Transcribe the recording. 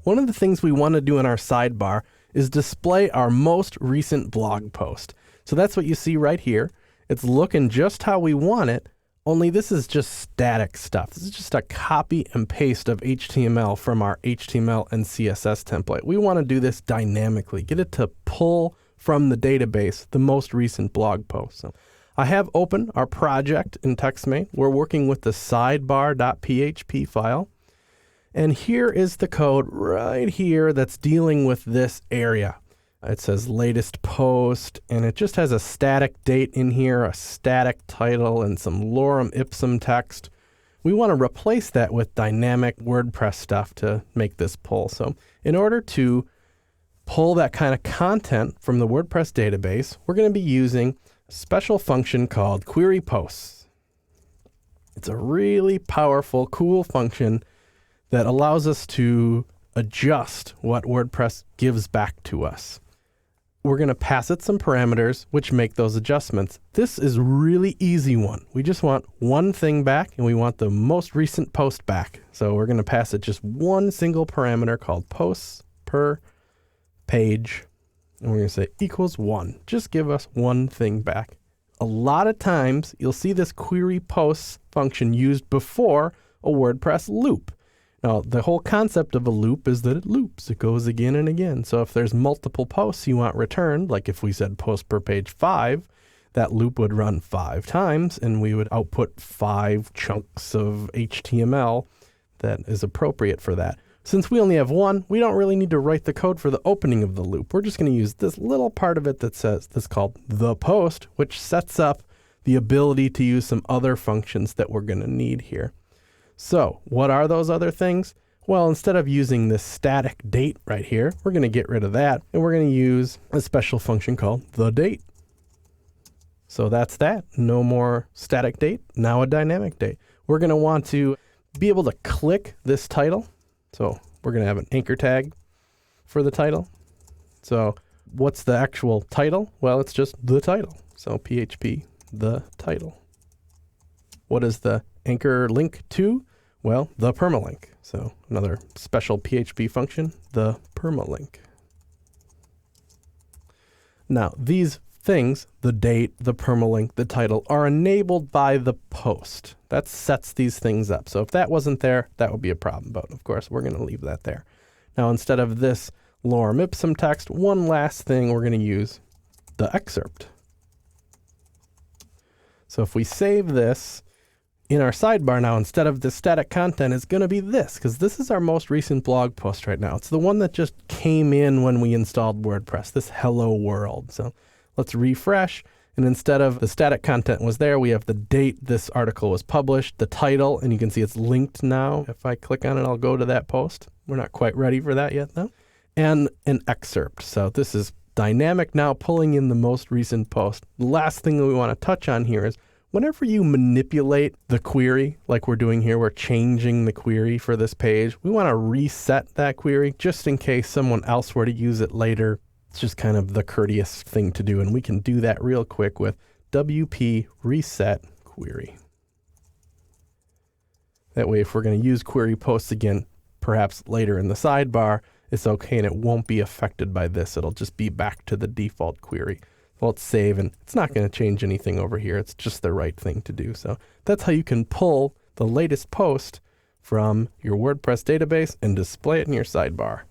one of the things we want to do in our sidebar is display our most recent blog post. So that's what you see right here. It's looking just how we want it, only this is just static stuff. This is just a copy and paste of HTML from our HTML and CSS template. We want to do this dynamically, get it to pull from the database the most recent blog post. So I have open our project in TextMate. We're working with the sidebar.php file. And here is the code right here that's dealing with this area. It says latest post, and it just has a static date in here, a static title, and some lorem ipsum text. We want to replace that with dynamic WordPress stuff to make this pull. So in order to pull that kind of content from the WordPress database, we're going to be using a special function called query posts. It's a really powerful, cool function that allows us to adjust what WordPress gives back to us. We're going to pass it some parameters which make those adjustments. This is a really easy one. We just want one thing back, and we want the most recent post back. So we're going to pass it just one single parameter called posts per page, and we're going to say equals 1. Just give us one thing back. A lot of times you'll see this query posts function used before a WordPress loop. Now, the whole concept of a loop is that it loops. It goes again and again. So if there's multiple posts you want returned, like if we said post per page 5, that loop would run 5 times, and we would output 5 chunks of HTML that is appropriate for that. Since we only have one, we don't really need to write the code for the opening of the loop. We're just going to use this little part of it that's called the post, which sets up the ability to use some other functions that we're going to need here. So what are those other things? Well, instead of using this static date right here, we're going to get rid of that, and we're going to use a special function called the date. So that's that. No more static date, now a dynamic date. We're going to want to be able to click this title. So we're going to have an anchor tag for the title. So what's the actual title? Well, it's just the title. So PHP, the title. What is the anchor link to? Well, the permalink. So another special PHP function, the permalink. Now, these things, the date, the permalink, the title, are enabled by the post. That sets these things up. So if that wasn't there, that would be a problem. But of course, we're going to leave that there. Now, instead of this lorem ipsum text, one last thing, we're going to use the excerpt. So if we save this, in our sidebar now, instead of the static content, it's going to be this, because this is our most recent blog post right now. It's the one that just came in when we installed WordPress, this hello world. So let's refresh. And instead of the static content was there, we have the date this article was published, the title, and you can see it's linked now. If I click on it, I'll go to that post. We're not quite ready for that yet, though. And an excerpt. So this is dynamic now, pulling in the most recent post. The last thing that we want to touch on here is whenever you manipulate the query, like we're doing here, we're changing the query for this page, we want to reset that query just in case someone else were to use it later. It's just kind of the courteous thing to do, and we can do that real quick with WP reset query. That way, if we're going to use query posts again, perhaps later in the sidebar, it's okay and it won't be affected by this. It'll just be back to the default query. Well, let's save, and it's not going to change anything over here. It's just the right thing to do. So that's how you can pull the latest post from your WordPress database and display it in your sidebar.